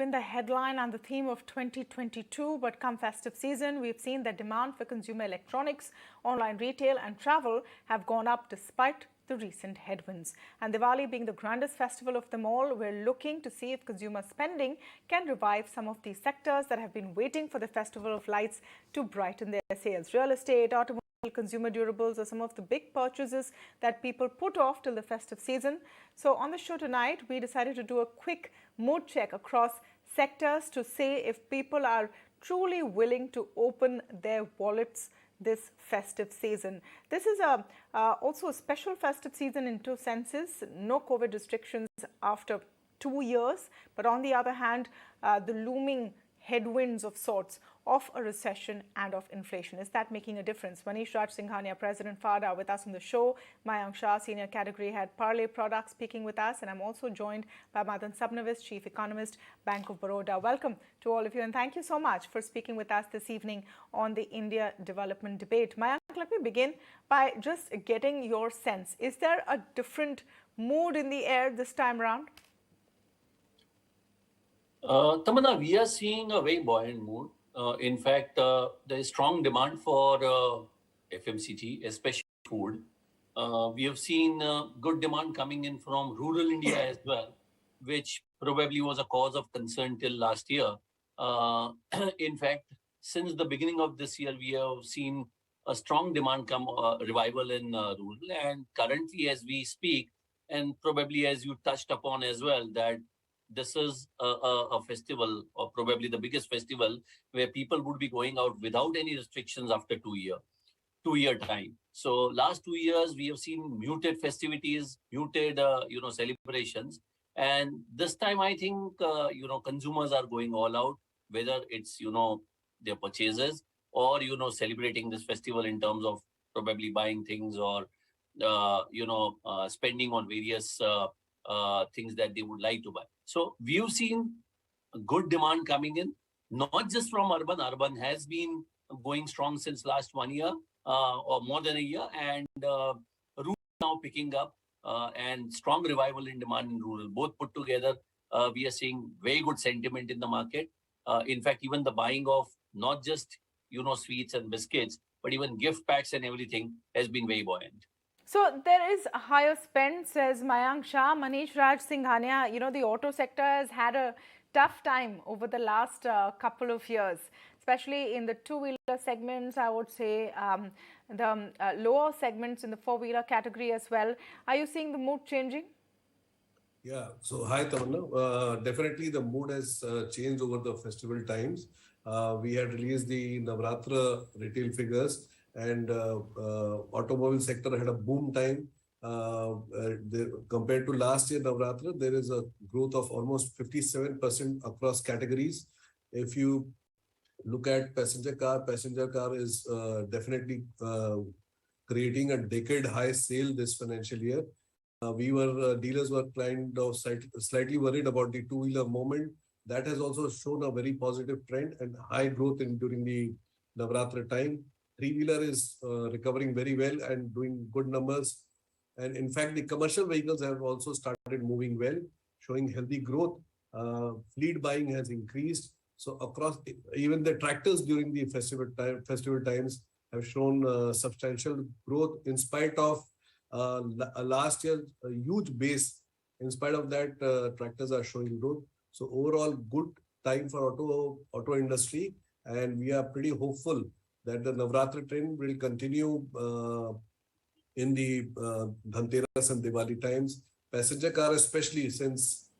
been the headline and the theme of 2022, but come festive season, we've seen that demand for consumer electronics, online retail and travel have gone up despite the recent headwinds. And Diwali being the grandest festival of them all, we're looking to see if consumer spending can revive some of these sectors that have been waiting for the Festival of Lights to brighten their sales. Real estate, automobile, consumer durables are some of the big purchases that people put off till the festive season. So on the show tonight, we decided to do a quick mood check across sectors to see if people are truly willing to open their wallets this festive season. This is also a special festive season in two senses. No COVID restrictions after 2 years, but on the other hand, the looming headwinds of sorts of a recession and of inflation. Is that making a difference? Manish, Singhania, President FADA, with us on the show. Mayank, Shah, Senior Category Head, Parle Products, speaking with us. And I'm also joined by Madan, Sabnavis, Chief Economist, Bank of Baroda. Welcome to all of you, and thank you so much for speaking with us this evening on the India development debate. Mayank, let me begin by just getting your sense. Is there a different mood in the air this time around? Tamanna, we are seeing a very buoyant mood. In fact, there is strong demand for FMCG, especially food. We have seen good demand coming in from rural India as well, which probably was a cause of concern till last year. In fact, since the beginning of this year, we have seen a strong demand revival in rural. And currently, as we speak, and probably as you touched upon as well, that this is a festival, or probably the biggest festival, where people would be going out without any restrictions after 2 year time. So last 2 years, we have seen muted festivities, muted celebrations. And this time, I think, consumers are going all out, whether it's, their purchases or, celebrating this festival in terms of probably buying things or, spending on various things that they would like to buy. So we've seen good demand coming in, not just from urban. Urban has been going strong since last 1 year or more than a year, and rural now picking up and strong revival in demand in rural. Both put together, we are seeing very good sentiment in the market. In fact, even the buying of not just sweets and biscuits, but even gift packs and everything has been very buoyant. So there is a higher spend, says Mayank, Shah. Manish, Singhania, the auto sector has had a tough time over the last couple of years, especially in the two-wheeler segments, I would say, the lower segments in the four-wheeler category as well. Are you seeing the mood changing? Yeah, so hi Tamanna. Definitely the mood has changed over the festival times. We had released the Navratra retail figures, and automobile sector had a boom time. Compared to last year Navratra, there is a growth of almost 57% across categories. If you look at passenger car is definitely creating a decade high sale this financial year. Dealers were kind of slightly worried about the two-wheeler moment. That has also shown a very positive trend and high growth during the Navratra time. Three-wheeler is recovering very well and doing good numbers. And in fact, the commercial vehicles have also started moving well, showing healthy growth. Fleet buying has increased. So across, even the tractors during the festival times have shown substantial growth in spite of last year a huge base. In spite of that, tractors are showing growth. So overall, good time for auto industry, and we are pretty hopeful that the Navratra trend will continue in the Dhanteras and Diwali times. Passenger car especially, since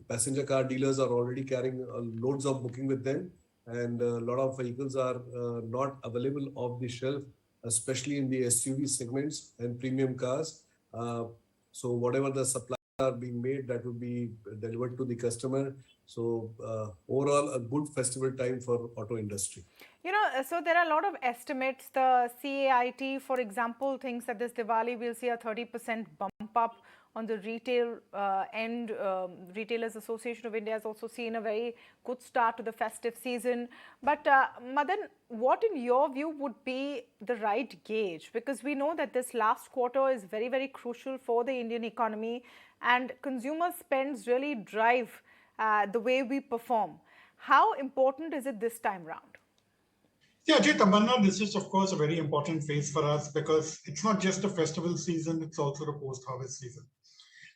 passenger car dealers are already carrying loads of booking with them, and a lot of vehicles are not available off the shelf, especially in the SUV segments and premium cars. So whatever the supply are being made, that will be delivered to the customer. So overall, a good festival time for auto industry. So there are a lot of estimates. The CAIT, for example, thinks that this Diwali will see a 30% bump up on the retail end. Retailers Association of India has also seen a very good start to the festive season. But Madan, what in your view would be the right gauge? Because we know that this last quarter is very, very crucial for the Indian economy, and consumer spends really drive the way we perform. How important is it this time round? Yeah, Ajay, Tamanna, this is of course a very important phase for us because it's not just a festival season, it's also the post-harvest season.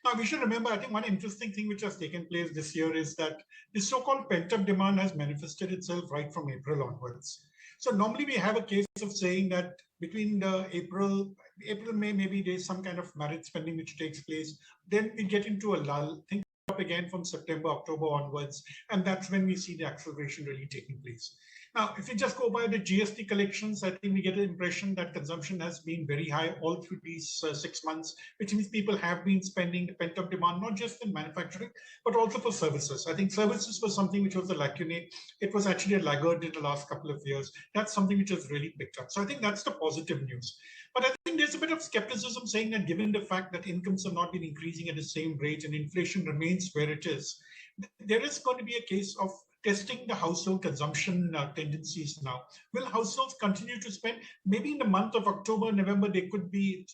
Now, we should remember, I think one interesting thing which has taken place this year is that this so-called pent-up demand has manifested itself right from April onwards. So normally we have a case of saying that between the May, maybe there's some kind of marriage spending which takes place. Then we get into a lull. Things up again from September, October onwards, and that's when we see the acceleration really taking place. Now, if you just go by the GST collections, I think we get an impression that consumption has been very high all through these 6 months, which means people have been spending the pent-up demand, not just in manufacturing, but also for services. I think services was something which was a lacunae. It was actually a laggard in the last couple of years. That's something which has really picked up. So I think that's the positive news. But I think there's a bit of skepticism saying that given the fact that incomes have not been increasing at the same rate and inflation remains where it is, there is going to be a case of testing the household consumption tendencies now. Will households continue to spend? Maybe in the month of October, November, there could be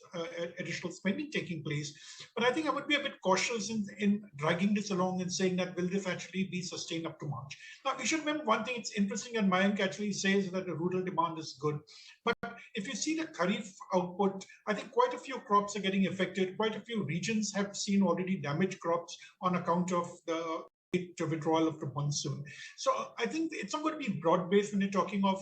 additional spending taking place. But I think I would be a bit cautious in dragging this along and saying that will this actually be sustained up to March? Now, we should remember one thing, it's interesting, and Mayank actually says that the rural demand is good. But if you see the Kharif output, I think quite a few crops are getting affected. Quite a few regions have seen already damaged crops on account of the withdrawal of the monsoon. So I think it's not going to be broad-based when you're talking of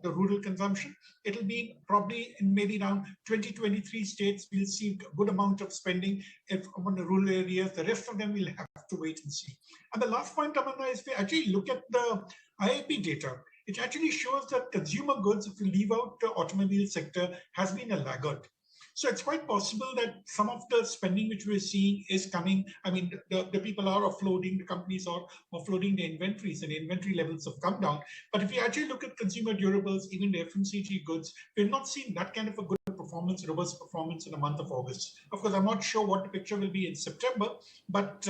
the rural consumption. It'll be probably in maybe around 20-23 states, we'll see a good amount of spending on the rural areas. The rest of them will have to wait and see. And the last point, Tamanna, is if we actually look at the IIP data, it actually shows that consumer goods, if you leave out the automobile sector, has been a laggard. So it's quite possible that some of the spending which we're seeing is coming. I mean, the people are offloading, the companies are offloading the inventories, and the inventory levels have come down. But if you actually look at consumer durables, even the FMCG goods, we're not seeing that kind of a good performance, robust performance in the month of August. Of course, I'm not sure what the picture will be in September, but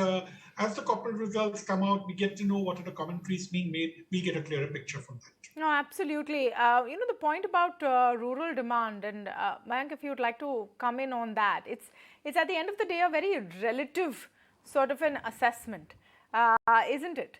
as the corporate results come out, we get to know what are the commentaries being made. We get a clearer picture from that. No, absolutely. The point about rural demand, and Mayank, if you'd like to come in on that, it's at the end of the day a very relative sort of an assessment, isn't it?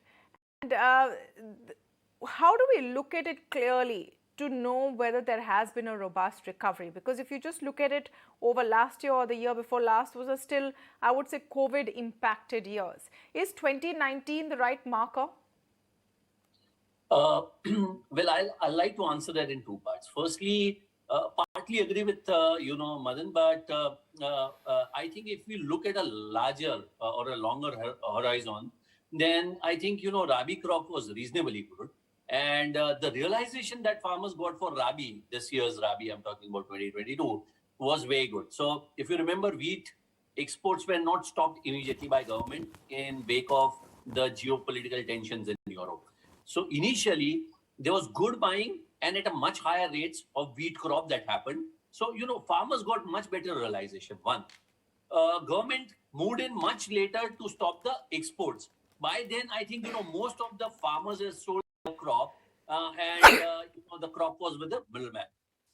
And how do we look at it clearly to know whether there has been a robust recovery? Because if you just look at it over last year or the year before last was a still, I would say, COVID impacted years. Is 2019 the right marker? Well, I'd like to answer that in two parts. Firstly, partly agree with Madan, but I think if we look at a larger or a longer horizon, then I think Rabi crop was reasonably good, and the realization that farmers got for Rabi, this year's Rabi, I'm talking about 2022, was very good. So if you remember, wheat exports were not stopped immediately by government in wake of the geopolitical tensions in Europe. So initially, there was good buying and at a much higher rates of wheat crop that happened. So, farmers got much better realization. One, government moved in much later to stop the exports. By then, I think, most of the farmers have sold the crop and the crop was with the middleman.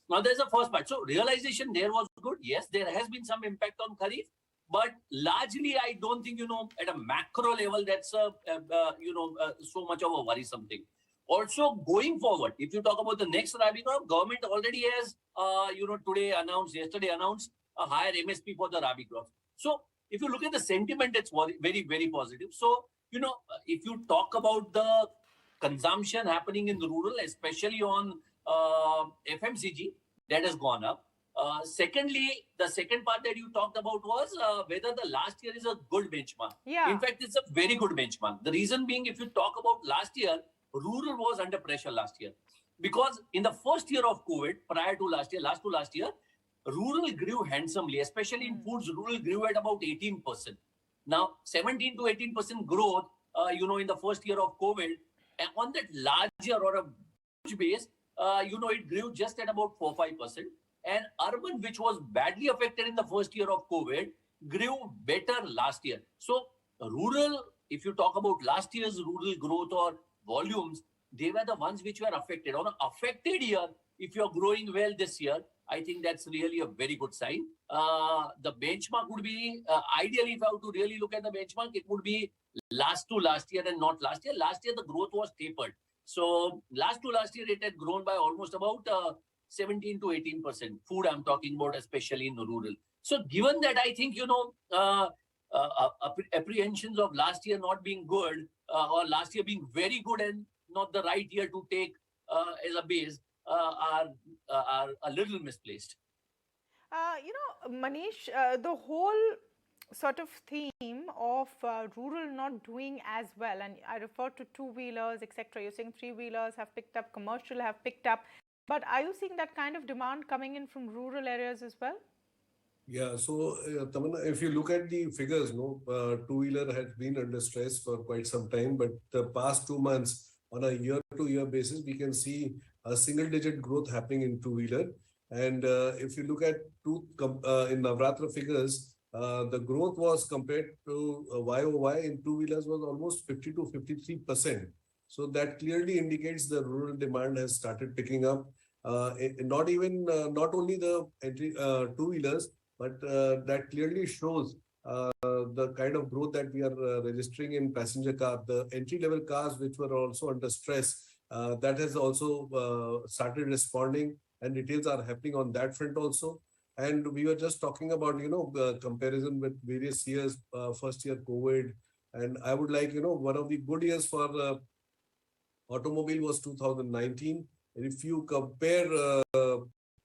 Now, there's a first part. So, realization there was good. Yes, there has been some impact on Kharif. But largely, I don't think, at a macro level, that's, so much of a worrisome thing. Also, going forward, if you talk about the next Rabi crop, government already has, yesterday announced a higher MSP for the Rabi crops. So, if you look at the sentiment, it's very, very positive. So, if you talk about the consumption happening in the rural, especially on FMCG, that has gone up. Secondly, the second part that you talked about was whether the last year is a good benchmark. Yeah. In fact, it's a very good benchmark. The reason being, if you talk about last year, rural was under pressure last year. Because in the first year of COVID, prior to last year, rural grew handsomely, especially in foods, rural grew at about 18%. Now, 17 to 18% growth, in the first year of COVID, and on that larger or a huge base, it grew just at about 4-5%. And urban, which was badly affected in the first year of COVID, grew better last year. So rural, if you talk about last year's rural growth or volumes, they were the ones which were affected. On an affected year, if you're growing well this year, I think that's really a very good sign. The benchmark would be, ideally, if I were to really look at the benchmark, it would be last to last year and not last year. Last year, the growth was tapered. So last to last year, it had grown by almost about 17 to 18%. Food, I'm talking about, especially in rural. So given that, I think, apprehensions of last year not being good or last year being very good and not the right year to take as a base are a little misplaced. Manish, the whole sort of theme of rural not doing as well, and I refer to two-wheelers, etc. You're saying three-wheelers have picked up, commercial have picked up, but are you seeing that kind of demand coming in from rural areas as well? Yeah, so Tamanna, if you look at the figures, two-wheeler has been under stress for quite some time, but the past 2 months on a year-to-year basis, we can see a single-digit growth happening in two-wheeler. And if you look at in Navratra figures, the growth was compared to YOY in two-wheelers was almost 50 to 53%. So that clearly indicates the rural demand has started picking up. Not only the entry two-wheelers, but that clearly shows the kind of growth that we are registering in passenger car. The entry-level cars, which were also under stress, that has also started responding, and details are happening on that front also. And we were just talking about, comparison with various years, first year COVID. And I would like, one of the good years for automobile was 2019. If you compare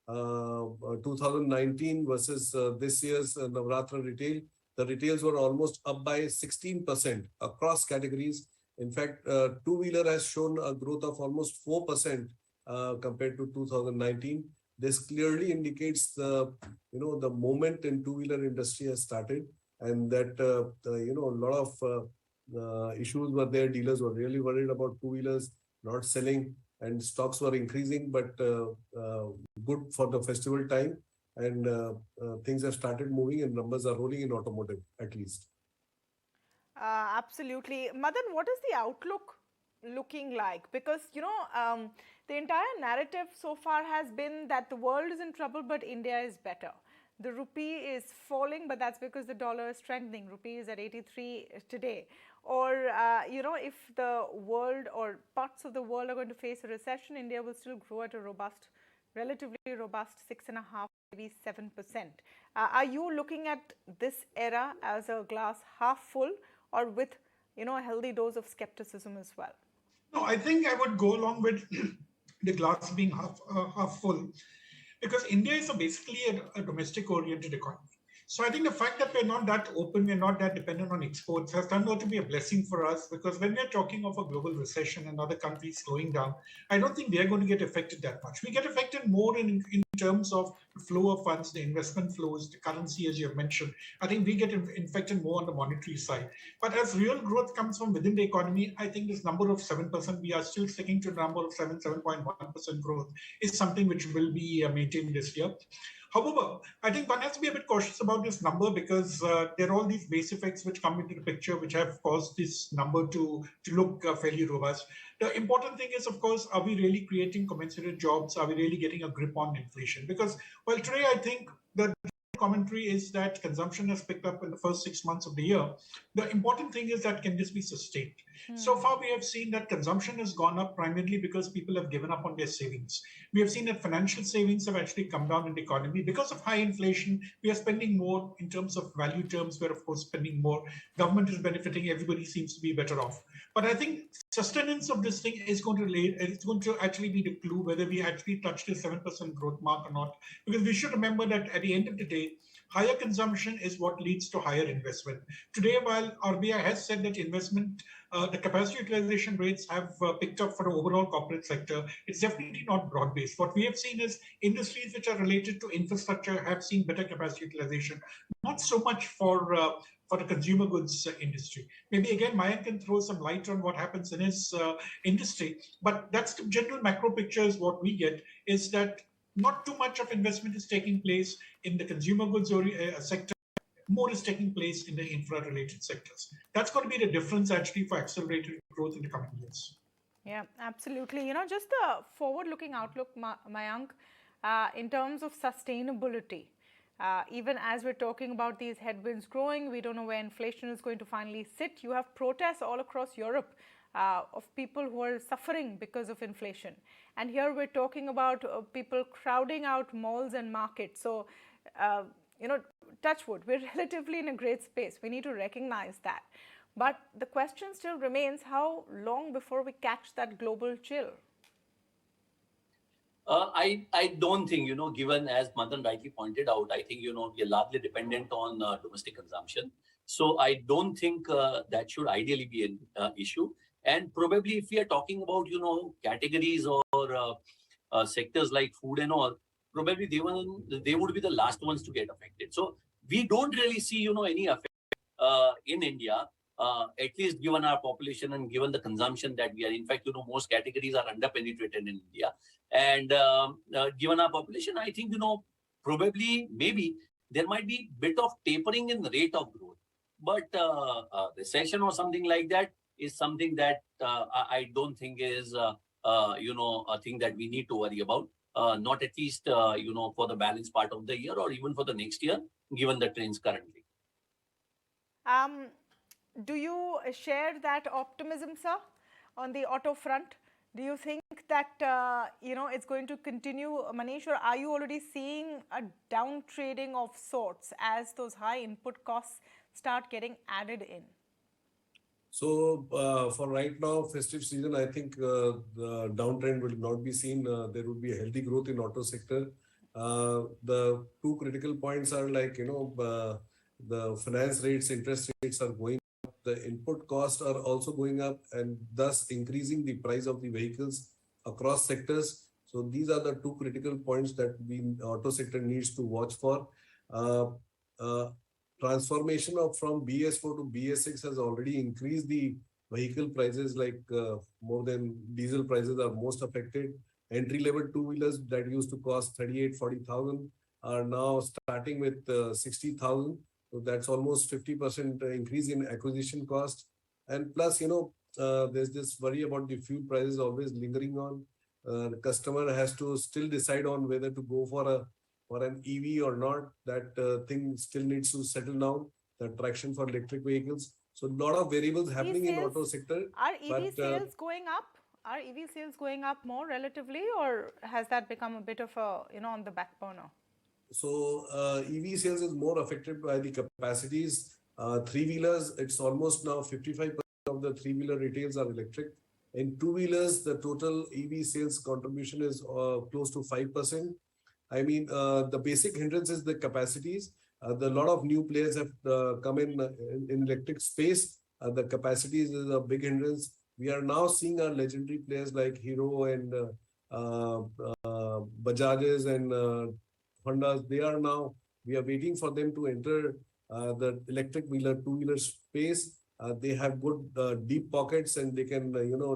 2019 versus this year's Navratra retail, the retails were almost up by 16% across categories. In fact, two-wheeler has shown a growth of almost 4% compared to 2019. This clearly indicates the moment in two-wheeler industry has started, and that a lot of issues were there. Dealers were really worried about two-wheelers not selling, and stocks were increasing, but good for the festival time, and things have started moving and numbers are rolling in automotive at least. Absolutely. Madan, what is the outlook looking like? Because, the entire narrative so far has been that the world is in trouble, but India is better. The rupee is falling, but that's because the dollar is strengthening. Rupee is at 83 today. Or, if the world or parts of the world are going to face a recession, India will still grow at a relatively robust 6.5%, maybe 7%. Are you looking at this era as a glass half full, or with, a healthy dose of skepticism as well? No, I think I would go along with the glass being half full, because India is basically a domestic-oriented economy. So I think the fact that we're not that open, we're not that dependent on exports, has turned out to be a blessing for us, because when we're talking of a global recession and other countries slowing down, I don't think they're going to get affected that much. We get affected more in terms of the flow of funds, the investment flows, the currency, as you have mentioned. I think we get infected more on the monetary side. But as real growth comes from within the economy, I think this number of 7%, we are still sticking to the number of 7.1% growth, is something which will be maintained this year. However, I think one has to be a bit cautious about this number, because there are all these base effects which come into the picture, which have caused this number to look fairly robust. The important thing is, of course, are we really creating commensurate jobs? Are we really getting a grip on inflation? Because, well, today I think the commentary is that consumption has picked up in the first 6 months of the year. The important thing is that can this be sustained? So far, we have seen that consumption has gone up primarily because people have given up on their savings. We have seen that financial savings have actually come down in the economy. Because of high inflation, we are spending more in terms of value terms. We're, of course, spending more. Government is benefiting. Everybody seems to be better off. But I think sustenance of this thing is going to actually be the clue whether we actually touch the 7% growth mark or not. Because we should remember that at the end of the day, higher consumption is what leads to higher investment. Today, while RBI has said that investment, the capacity utilization rates have picked up for the overall corporate sector, it's definitely not broad-based. What we have seen is industries which are related to infrastructure have seen better capacity utilization, not so much for the consumer goods industry. Maybe again, Mayank can throw some light on what happens in his industry, but that's the general macro picture. Is what we get is that not too much of investment is taking place in the consumer goods sector. More is taking place in the infra-related sectors. That's going to be the difference actually for accelerated growth in the coming years. Yeah, absolutely. Just the forward-looking outlook, Mayank. in terms of sustainability. Even as we're talking about these headwinds growing, we don't know where inflation is going to finally sit. You have protests all across Europe of people who are suffering because of inflation. And here we're talking about people crowding out malls and markets. So, touch wood, we're relatively in a great space. We need to recognize that. But the question still remains, how long before we catch that global chill? I don't think, given as Madan rightly pointed out, I think, we are largely dependent on domestic consumption. So I don't think that should ideally be an issue. And probably if we are talking about, categories or sectors like food and all, probably they would be the last ones to get affected. So we don't really see, any effect in India. At least given our population and given the consumption that we are. In fact, most categories are under-penetrated in India. And given our population, I think, probably, maybe, there might be a bit of tapering in the rate of growth. But recession or something like that is something that I don't think is, a thing that we need to worry about. Not at least, for the balance part of the year or even for the next year, given the trends currently. Do you share that optimism, sir, on the auto front? Do you think that, it's going to continue, Manish, or are you already seeing a down trading of sorts as those high input costs start getting added in? So for right now, festive season, I think the downtrend will not be seen. There would be a healthy growth in auto sector. The two critical points are like, the finance rates, interest rates are going up. The input costs are also going up and thus increasing the price of the vehicles across sectors. So these are the two critical points that the auto sector needs to watch for. Transformation from BS4 to BS6 has already increased the vehicle prices, like more than diesel prices are most affected. Entry-level two-wheelers that used to cost 38,000-40,000 are now starting with 60,000. So that's almost 50% increase in acquisition cost. And plus, there's this worry about the fuel prices always lingering on. The customer has to still decide on whether to go for an EV or not. That thing still needs to settle down, the traction for electric vehicles. So a lot of variables happening in auto sector. Are EV sales going up? Are EV sales going up more relatively, or has that become a bit of a, on the back burner? So EV sales is more affected by the capacities. Three-wheelers, it's almost now 55% of the three-wheeler retails are electric. In two-wheelers, the total EV sales contribution is close to 5%. I mean, the basic hindrance is the capacities. The lot of new players have come in electric space. The capacities is a big hindrance. We are now seeing our legendary players like Hero and Bajajes and Hondas. We are waiting for them to enter the electric wheeler, two-wheeler space. They have good deep pockets and they can,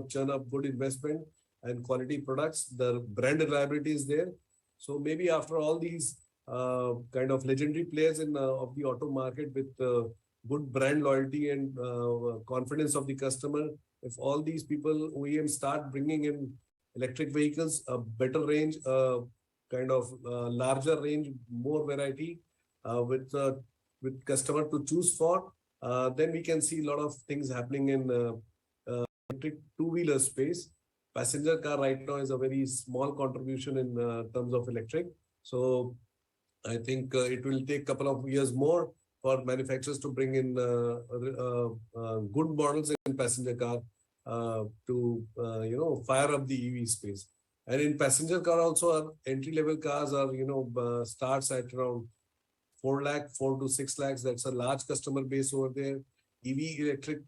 churn up good investment and quality products. The brand reliability is there. So maybe after all these kind of legendary players of the auto market with good brand loyalty and confidence of the customer, if all these people, OEMs, start bringing in electric vehicles, a better range, kind of larger range, more variety with customer to choose for, then we can see a lot of things happening in electric two-wheeler space. Passenger car right now is a very small contribution in terms of electric. So I think it will take a couple of years more for manufacturers to bring in good models in passenger car to fire up the EV space. And in passenger car also, our entry-level cars are starts at around 4 to 6 lakhs. That's a large customer base over there. EV electric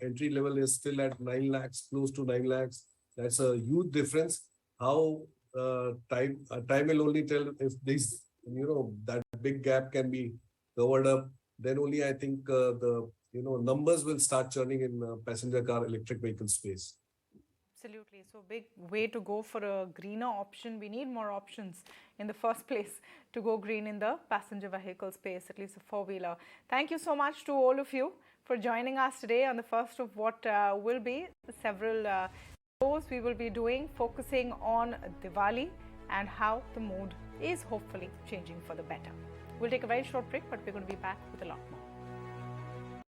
entry level is still at 9 lakhs, close to 9 lakhs. That's a huge difference. How time will only tell if this, that big gap can be covered up. Then only I think the numbers will start churning in passenger car electric vehicle space. Absolutely. So big way to go for a greener option. We need more options in the first place to go green in the passenger vehicle space, at least a four-wheeler. Thank you so much to all of you for joining us today on the first of what will be several shows we will be doing, focusing on Diwali, and how the mood is hopefully changing for the better. We'll take a very short break, but we're going to be back with a lot more.